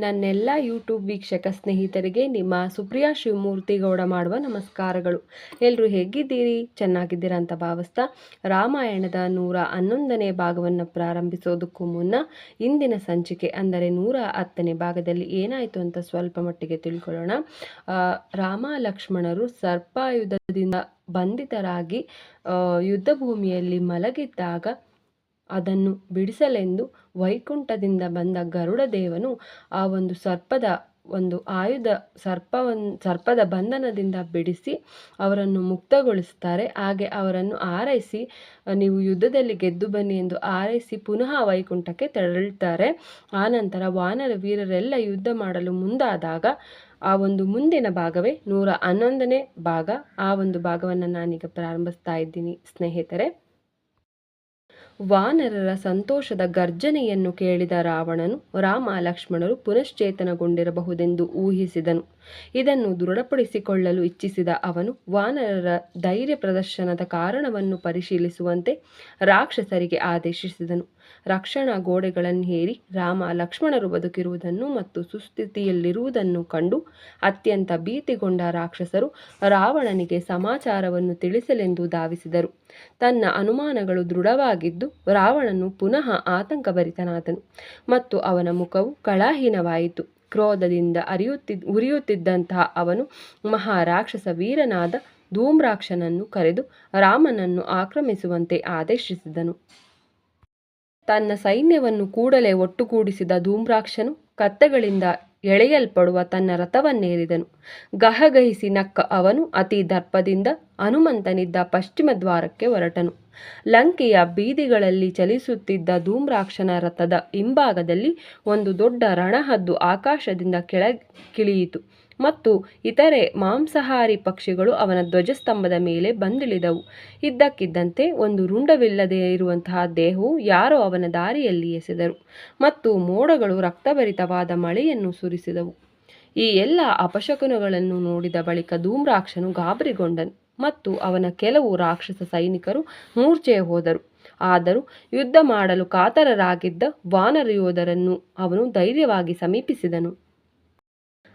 ನನ್ನೆಲ್ಲ ಯೂಟ್ಯೂಬ್ ವೀಕ್ಷಕ ಸ್ನೇಹಿತರಿಗೆ ನಿಮ್ಮ ಸುಪ್ರಿಯಾ ಶಿವಮೂರ್ತಿ ಗೌಡ ಮಾಡುವ ನಮಸ್ಕಾರಗಳು. ಎಲ್ಲರೂ ಹೇಗಿದ್ದೀರಿ? ಚೆನ್ನಾಗಿದ್ದೀರಾ ಅಂತ ಭಾವಿಸ್ತಾ ರಾಮಾಯಣದ 111ನೇ ಭಾಗವನ್ನು ಪ್ರಾರಂಭಿಸೋದಕ್ಕೂ ಮುನ್ನ ಇಂದಿನ ಸಂಚಿಕೆ ಅಂದರೆ 110ನೇ ಭಾಗದಲ್ಲಿ ಏನಾಯಿತು ಅಂತ ಸ್ವಲ್ಪ ಮಟ್ಟಿಗೆ ತಿಳ್ಕೊಳ್ಳೋಣ. ರಾಮ ಲಕ್ಷ್ಮಣರು ಸರ್ಪಾಯುಧದಿಂದ ಬಂಧಿತರಾಗಿ ಯುದ್ಧ ಭೂಮಿಯಲ್ಲಿ ಮಲಗಿದ್ದಾಗ ಅದನ್ನು ಬಿಡಿಸಲೆಂದು ವೈಕುಂಠದಿಂದ ಬಂದ ಗರುಡ ದೇವನು ಆ ಒಂದು ಸರ್ಪದ ಬಂಧನದಿಂದ ಬಿಡಿಸಿ ಅವರನ್ನು ಮುಕ್ತಗೊಳಿಸುತ್ತಾರೆ. ಹಾಗೆ ಅವರನ್ನು ಆರೈಸಿ ನೀವು ಯುದ್ಧದಲ್ಲಿ ಗೆದ್ದು ಬನ್ನಿ ಎಂದು ಆರೈಸಿ ಪುನಃ ವೈಕುಂಠಕ್ಕೆ ತೆರಳುತ್ತಾರೆ. ಆನಂತರ ವಾನರ ವೀರರೆಲ್ಲ ಯುದ್ಧ ಮಾಡಲು ಮುಂದಾದಾಗ ಆ ಒಂದು ಮುಂದಿನ ಭಾಗವೇ 111ನೇ ಭಾಗ. ಆ ಒಂದು ಭಾಗವನ್ನು ನಾನೀಗ ಪ್ರಾರಂಭಿಸ್ತಾ ಇದ್ದೀನಿ ಸ್ನೇಹಿತರೆ. ವಾನರರ ಸಂತೋಷದ ಗರ್ಜನೆಯನ್ನು ಕೇಳಿದ ರಾವಣನು ರಾಮ ಲಕ್ಷ್ಮಣರು ಪುನಶ್ಚೇತನಗೊಂಡಿರಬಹುದೆಂದು ಊಹಿಸಿದನು. ಇದನ್ನು ದೃಢಪಡಿಸಿಕೊಳ್ಳಲು ಇಚ್ಛಿಸಿದ ಅವನು ವಾನರರ ಧೈರ್ಯ ಪ್ರದರ್ಶನದ ಕಾರಣವನ್ನು ಪರಿಶೀಲಿಸುವಂತೆ ರಾಕ್ಷಸರಿಗೆ ಆದೇಶಿಸಿದನು. ರಕ್ಷಣಾ ಗೋಡೆಗಳನ್ನು ಹೇರಿ ರಾಮ ಲಕ್ಷ್ಮಣರು ಬದುಕಿರುವುದನ್ನು ಮತ್ತು ಸುಸ್ಥಿತಿಯಲ್ಲಿರುವುದನ್ನು ಕಂಡು ಅತ್ಯಂತ ಭೀತಿಗೊಂಡ ರಾಕ್ಷಸರು ರಾವಣನಿಗೆ ಸಮಾಚಾರವನ್ನು ತಿಳಿಸಲೆಂದು ಧಾವಿಸಿದರು. ತನ್ನ ಅನುಮಾನಗಳು ದೃಢವಾಗಿದ್ದು ರಾವಣನು ಪುನಃ ಆತಂಕಭರಿತನಾದನು ಮತ್ತು ಅವನ ಮುಖವು ಕಳಹೀನವಾಯಿತು. ಕ್ರೋಧದಿಂದ ಉರಿಯುತ್ತಿದ್ದಂತಹ ಅವನು ಮಹಾರಾಕ್ಷಸ ವೀರನಾದ ಧೂಮ್ರಾಕ್ಷನನ್ನು ಕರೆದು ರಾಮನನ್ನು ಆಕ್ರಮಿಸುವಂತೆ ಆದೇಶಿಸಿದನು. ತನ್ನ ಸೈನ್ಯವನ್ನು ಕೂಡಲೇ ಒಟ್ಟುಗೂಡಿಸಿದ ಧೂಮ್ರಾಕ್ಷನು ಕತ್ತೆಗಳಿಂದ ಎಳೆಯಲ್ಪಡುವ ತನ್ನ ರಥವನ್ನೇರಿದನು. ಗಹಗಹಿಸಿ ನಕ್ಕ ಅವನು ಅತಿ ದರ್ಪದಿಂದ ಹನುಮಂತನಿದ್ದ ಪಶ್ಚಿಮ ದ್ವಾರಕ್ಕೆ ಹೊರಟನು. ಲಂಕೆಯ ಬೀದಿಗಳಲ್ಲಿ ಚಲಿಸುತ್ತಿದ್ದ ಧೂಮ್ರಾಕ್ಷನ ರಥದ ಹಿಂಭಾಗದಲ್ಲಿ ಒಂದು ದೊಡ್ಡ ರಣಹದ್ದು ಆಕಾಶದಿಂದ ಕೆಳಗಿಳಿಯಿತು ಮತ್ತು ಇತರೆ ಮಾಂಸಾಹಾರಿ ಪಕ್ಷಿಗಳು ಅವನ ಧ್ವಜಸ್ತಂಭದ ಮೇಲೆ ಬಂದಿಳಿದವು. ಇದ್ದಕ್ಕಿದ್ದಂತೆ ಒಂದು ರುಂಡವಿಲ್ಲದೆ ಇರುವಂತಹ ದೇಹವು ಯಾರೋ ಅವನ ದಾರಿಯಲ್ಲಿ ಎಸೆದರು ಮತ್ತು ಮೋಡಗಳು ರಕ್ತಭರಿತವಾದ ಮಳೆಯನ್ನು ಸುರಿಸಿದವು. ಈ ಎಲ್ಲ ಅಪಶಕುನಗಳನ್ನು ನೋಡಿದ ಬಳಿಕ ಧೂಮ್ರಾಕ್ಷನು ಗಾಬರಿಗೊಂಡನು ಮತ್ತು ಅವನ ಕೆಲವು ರಾಕ್ಷಸ ಸೈನಿಕರು ಮೂರ್ಛೆ ಹೋದರು. ಆದರೂ ಯುದ್ಧ ಮಾಡಲು ಕಾತರರಾಗಿದ್ದ ವಾನರ ಯೋಧರನ್ನು ಅವನು ಧೈರ್ಯವಾಗಿ ಸಮೀಪಿಸಿದನು.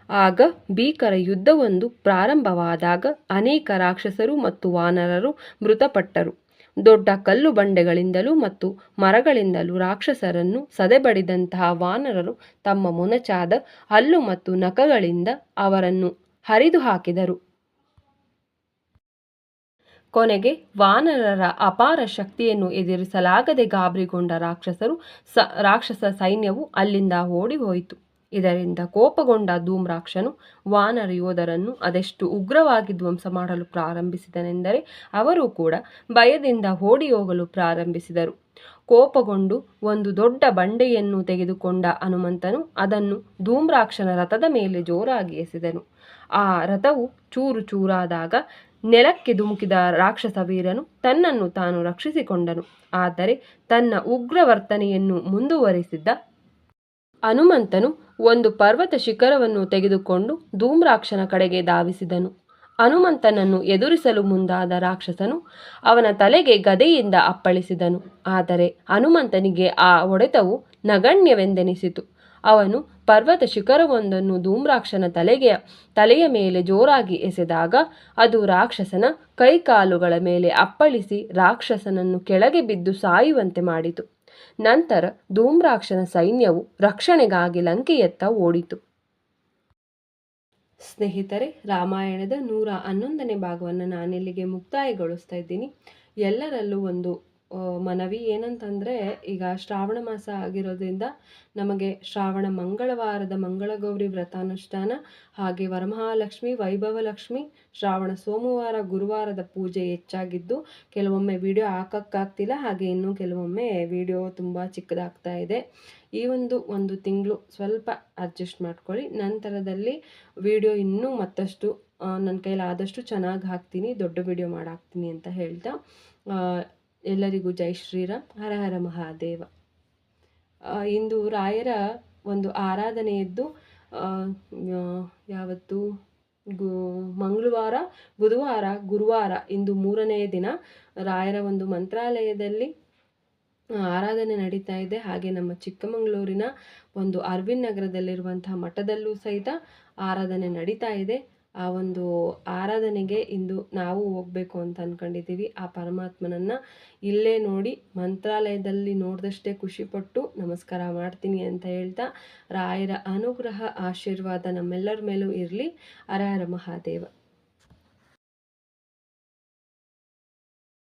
ಆಗ ಭೀಕರ ಯುದ್ಧವೊಂದು ಪ್ರಾರಂಭವಾದಾಗ ಅನೇಕ ರಾಕ್ಷಸರು ಮತ್ತು ವಾನರರು ಮೃತಪಟ್ಟರು. ದೊಡ್ಡ ಕಲ್ಲು ಬಂಡೆಗಳಿಂದಲೂ ಮತ್ತು ಮರಗಳಿಂದಲೂ ರಾಕ್ಷಸರನ್ನು ಸದೆಬಡಿದಂತಹ ವಾನರರು ತಮ್ಮ ಮೊನಚಾದ ಹಲ್ಲು ಮತ್ತು ನಖಗಳಿಂದ ಅವರನ್ನು ಹರಿದು ಹಾಕಿದರು. ಕೊನೆಗೆ ವಾನರರ ಅಪಾರ ಶಕ್ತಿಯನ್ನು ಎದುರಿಸಲಾಗದೆ ಗಾಬರಿಗೊಂಡ ರಾಕ್ಷಸ ಸೈನ್ಯವು ಅಲ್ಲಿಂದ ಓಡಿ ಹೋಯಿತು. ಇದರಿಂದ ಕೋಪಗೊಂಡ ಧೂಮ್ರಾಕ್ಷನು ವಾನರ ಯೋಧರನ್ನು ಅದೆಷ್ಟು ಉಗ್ರವಾಗಿ ಧ್ವಂಸ ಮಾಡಲು ಪ್ರಾರಂಭಿಸಿದನೆಂದರೆ ಅವರು ಕೂಡ ಭಯದಿಂದ ಓಡಿ ಹೋಗಲು ಪ್ರಾರಂಭಿಸಿದರು. ಕೋಪಗೊಂಡು ಒಂದು ದೊಡ್ಡ ಬಂಡೆಯನ್ನು ತೆಗೆದುಕೊಂಡ ಹನುಮಂತನು ಅದನ್ನು ಧೂಮ್ರಾಕ್ಷನ ರಥದ ಮೇಲೆ ಜೋರಾಗಿ ಎಸೆದನು. ಆ ರಥವು ಚೂರು ಚೂರಾದಾಗ ನೆಲಕ್ಕೆ ಧುಮುಕಿದ ರಾಕ್ಷಸ ವೀರನು ತನ್ನನ್ನು ತಾನು ರಕ್ಷಿಸಿಕೊಂಡನು. ಆದರೆ ತನ್ನ ಉಗ್ರ ವರ್ತನೆಯನ್ನು ಮುಂದುವರಿಸಿದ್ದ ಹನುಮಂತನು ಒಂದು ಪರ್ವತ ಶಿಖರವನ್ನು ತೆಗೆದುಕೊಂಡು ಧೂಮ್ರಾಕ್ಷನ ಕಡೆಗೆ ಧಾವಿಸಿದನು. ಹನುಮಂತನನ್ನು ಎದುರಿಸಲು ಮುಂದಾದ ರಾಕ್ಷಸನು ಅವನ ತಲೆಗೆ ಗದೆಯಿಂದ ಅಪ್ಪಳಿಸಿದನು. ಆದರೆ ಹನುಮಂತನಿಗೆ ಆ ಹೊಡೆತವು ನಗಣ್ಯವೆಂದೆನಿಸಿತು. ಅವನು ಪರ್ವತ ಶಿಖರವೊಂದನ್ನು ಧೂಮ್ರಾಕ್ಷನ ತಲೆಯ ಮೇಲೆ ಜೋರಾಗಿ ಎಸೆದಾಗ ಅದು ರಾಕ್ಷಸನ ಕೈಕಾಲುಗಳ ಮೇಲೆ ಅಪ್ಪಳಿಸಿ ರಾಕ್ಷಸನನ್ನು ಕೆಳಗೆ ಬಿದ್ದು ಸಾಯುವಂತೆ ಮಾಡಿತು. ನಂತರ ಧೂಮ್ರಾಕ್ಷನ ಸೈನ್ಯವು ರಕ್ಷಣೆಗಾಗಿ ಲಂಕೆಯತ್ತ ಓಡಿತು. ಸ್ನೇಹಿತರೆ, ರಾಮಾಯಣದ 111ನೇ ಭಾಗವನ್ನು ನಾನಿಲ್ಲಿಗೆ ಮುಕ್ತಾಯಗೊಳಿಸ್ತಾ ಇದ್ದೀನಿ. ಎಲ್ಲರಲ್ಲೂ ಒಂದು ಮನವಿ ಏನಂತಂದರೆ, ಈಗ ಶ್ರಾವಣ ಮಾಸ ಆಗಿರೋದ್ರಿಂದ ನಮಗೆ ಶ್ರಾವಣ ಮಂಗಳವಾರದ ಮಂಗಳಗೌರಿ ವ್ರತಾನುಷ್ಠಾನ, ಹಾಗೆ ವರಮಹಾಲಕ್ಷ್ಮಿ, ವೈಭವಲಕ್ಷ್ಮಿ, ಶ್ರಾವಣ ಸೋಮವಾರ ಗುರುವಾರದ ಪೂಜೆ ಹೆಚ್ಚಾಗಿದ್ದು ಕೆಲವೊಮ್ಮೆ ವಿಡಿಯೋ ಹಾಕೋಕ್ಕಾಗ್ತಿಲ್ಲ. ಹಾಗೆ ಇನ್ನೂ ಕೆಲವೊಮ್ಮೆ ವಿಡಿಯೋ ತುಂಬ ಚಿಕ್ಕದಾಗ್ತಾ ಇದೆ. ಈ ಒಂದು ತಿಂಗಳು ಸ್ವಲ್ಪ ಅಡ್ಜಸ್ಟ್ ಮಾಡ್ಕೊಳ್ಳಿ. ನಂತರದಲ್ಲಿ ವಿಡಿಯೋ ಇನ್ನೂ ಮತ್ತಷ್ಟು ನನ್ನ ಕೈಲಾದಷ್ಟು ಚೆನ್ನಾಗಿ ಹಾಕ್ತೀನಿ, ದೊಡ್ಡ ವಿಡಿಯೋ ಮಾಡಾಕ್ತೀನಿ ಅಂತ ಹೇಳ್ತಾ ಎಲ್ಲರಿಗೂ ಜೈ ಶ್ರೀರಾಮ್, ಹರ ಹರ ಮಹಾದೇವ. ಇಂದು ರಾಯರ ಒಂದು ಆರಾಧನೆಯದ್ದು ಯಾವತ್ತು ಮಂಗಳವಾರ, ಬುಧವಾರ, ಗುರುವಾರ, ಇಂದು 3ನೇ ದಿನ. ರಾಯರ ಒಂದು ಮಂತ್ರಾಲಯದಲ್ಲಿ ಆರಾಧನೆ ನಡೀತಾ ಇದೆ. ಹಾಗೆ ನಮ್ಮ ಚಿಕ್ಕಮಗಳೂರಿನ ಒಂದು ಅರವಿಂದ್ ನಗರದಲ್ಲಿರುವಂತಹ ಮಠದಲ್ಲೂ ಸಹಿತ ಆರಾಧನೆ ನಡೀತಾ ಇದೆ. ಆ ಒಂದು ಆರಾಧನೆಗೆ ಇಂದು ನಾವು ಹೋಗ್ಬೇಕು ಅಂತ ಅನ್ಕೊಂಡಿದ್ದೀವಿ. ಆ ಪರಮಾತ್ಮನನ್ನ ಇಲ್ಲೇ ನೋಡಿ ಮಂತ್ರಾಲಯದಲ್ಲಿ ನೋಡಿದಷ್ಟೇ ಖುಷಿಪಟ್ಟು ನಮಸ್ಕಾರ ಮಾಡ್ತೀನಿ ಅಂತ ಹೇಳ್ತಾ, ರಾಯರ ಅನುಗ್ರಹ ಆಶೀರ್ವಾದ ನಮ್ಮೆಲ್ಲರ ಮೇಲೂ ಇರಲಿ. ಹರ ಹರ ಮಹಾದೇವ.